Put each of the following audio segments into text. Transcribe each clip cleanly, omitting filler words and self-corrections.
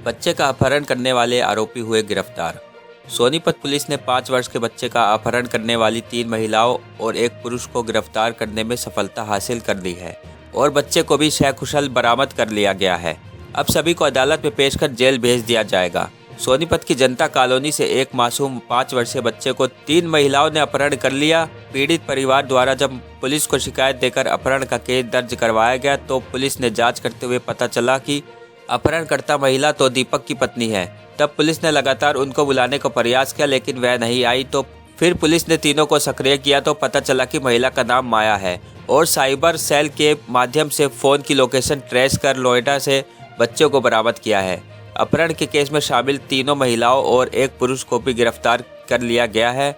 बच्चे का अपहरण करने वाले आरोपी हुए गिरफ्तार। सोनीपत पुलिस ने 5 वर्ष के बच्चे का अपहरण करने वाली 3 महिलाओं और एक पुरुष को गिरफ्तार करने में सफलता हासिल कर ली है और बच्चे को भी सकुशल बरामद कर लिया गया है। अब सभी को अदालत में पेश कर जेल भेज दिया जाएगा। सोनीपत की जनता कॉलोनी से एक मासूम 5 वर्षीय बच्चे को 3 महिलाओं ने अपहरण कर लिया। पीड़ित परिवार द्वारा जब पुलिस को शिकायत देकर अपहरण का केस दर्ज करवाया गया तो पुलिस ने जांच करते हुए पता चला कि अपहरणकर्ता महिला तो दीपक की पत्नी है। तब पुलिस ने लगातार उनको बुलाने का प्रयास किया लेकिन वह नहीं आई, तो फिर पुलिस ने तीनों को सक्रिय किया तो पता चला कि महिला का नाम माया है और साइबर सेल के माध्यम से फ़ोन की लोकेशन ट्रेस कर नोएडा से बच्चों को बरामद किया है। अपहरण के केस में शामिल तीनों महिलाओं और एक पुरुष को भी गिरफ्तार कर लिया गया है।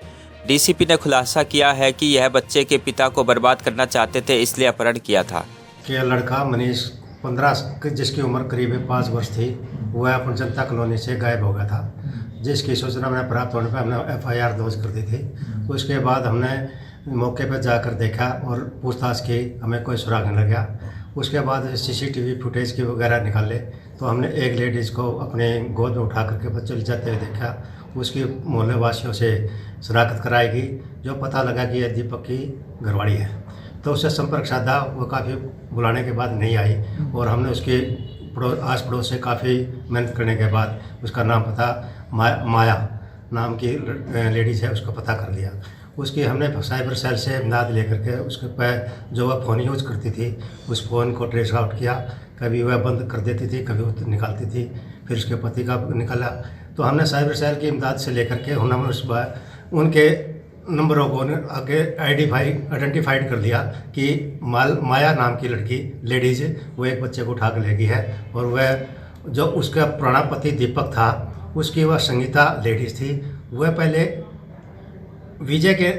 डीसीपी ने खुलासा किया है कि यह बच्चे के पिता को बर्बाद करना चाहते थे, इसलिए अपहरण किया था। कि लड़का मनीष 15 जिसकी उम्र करीब 5 वर्ष थी, वह अपन जनता कॉलोनी से गायब हो गया था, जिसकी सूचना मैंने प्राप्त होने पर हमने FIR दर्ज कर दी थी। उसके बाद हमने मौके पर जाकर देखा और पूछताछ की, हमें कोई सुराग नहीं लगा। उसके बाद CCTV फुटेज की वगैरह निकाले तो हमने एक लेडीज़ को अपने गोद में उठा करके बच्चे ले जाते हुए देखा। उसकी मोहल्ले वासियों से शनाख्त कराएगी, जो पता लगा कि यह दीपक की घरवाड़ी है। तो उससे संपर्क साधा, वो काफ़ी बुलाने के बाद नहीं आई और हमने उसके आस पड़ोस से काफ़ी मेहनत करने के बाद उसका नाम पता माया नाम की लेडीज़ है, उसको पता कर लिया। उसकी हमने साइबर सेल से इमदाद लेकर के उसके पर जो वह फ़ोन यूज़ करती थी उस फ़ोन को ट्रेस आउट किया। कभी वह बंद कर देती थी, कभी वो निकालती थी, फिर उसके पति का निकाला। तो हमने साइबर सेल की इमदाद से लेकर के हमने उस उनके नंबरों को आगे आइडेंटिफाइड कर दिया कि माया नाम की लड़की लेडीज़ वो एक बच्चे को उठा कर ले गई है और वह जो उसका पुराना पति दीपक था उसकी वह संगीता लेडीज़ थी। वह पहले विजय के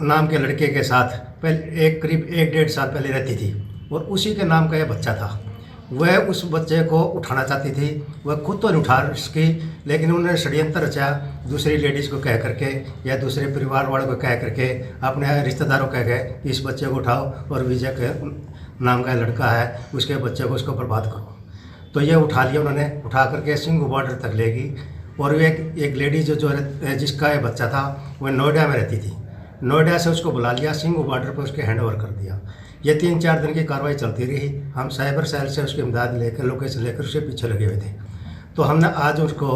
नाम के लड़के के साथ पहले करीब 1-1.5 साल पहले रहती थी और उसी के नाम का यह बच्चा था। वह उस बच्चे को उठाना चाहती थी, वह खुद तो नहीं उठा सकी, लेकिन उन्होंने षड्यंत्र रचा दूसरी लेडीज़ को कह करके या दूसरे परिवार वालों को कह करके अपने रिश्तेदारों कह गए कि इस बच्चे को उठाओ और विजय के नाम का लड़का है उसके बच्चे को उसको बर्बाद करो। तो ये उठा लिया उन्होंने, उठा करके सिंघू बॉर्डर तक ले गई और वे एक लेडीज़ जो जिसका ये बच्चा था वह नोएडा में रहती थी। नोएडा से उसको बुला लिया, सिंघू बॉर्डर पर उसके हैंड ओवर कर दिया। ये 3-4 दिन की कार्रवाई चलती रही। हम साइबर सेल से उसकी इमदाद लेकर लोकेशन लेकर उसके पीछे लगे हुए थे। तो हमने आज उसको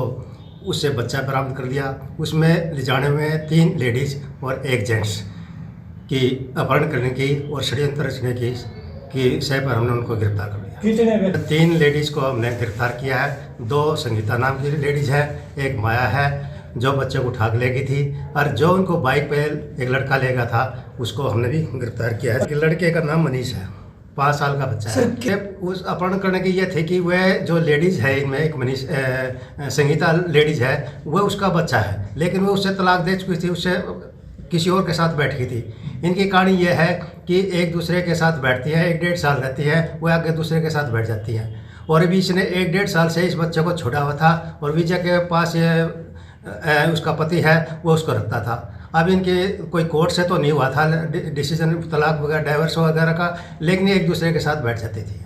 उससे बच्चा बरामद कर लिया। उसमें ले जाने में 3 लेडीज़ और 1 जेंट्स की अपहरण करने की और षड्यंत्र रचने की सह पर हमने उनको गिरफ्तार कर लिया। 3 लेडीज़ को हमने गिरफ्तार किया है। 2 संगीता नाम की लेडीज़ है, 1 माया है जो बच्चे को उठा के ले गई थी और जो उनको बाइक पे एक लड़का ले गया था उसको हमने भी गिरफ्तार किया है। लड़के का नाम मनीष है, 5 साल का बच्चा है। उस अपहरण करने की ये थे कि वह जो लेडीज़ है इनमें एक मनीष संगीता लेडीज़ है वह उसका बच्चा है, लेकिन वो उससे तलाक दे चुकी थी, उससे किसी और के साथ बैठ गई थी। इनकी कहानी यह है कि एक दूसरे के साथ बैठती है, 1-1.5 साल रहती है, वह आगे दूसरे के साथ बैठ जाती है और अभी इसने 1-1.5 साल से इस बच्चे को छोड़ा हुआ था और विजय के पास उसका पति है वो उसको रखता था। अब इनके कोई कोर्ट से तो नहीं हुआ था डिसीजन तलाक वगैरह डाइवर्स वगैरह का, लेकिन एक दूसरे के साथ बैठ जाती थी।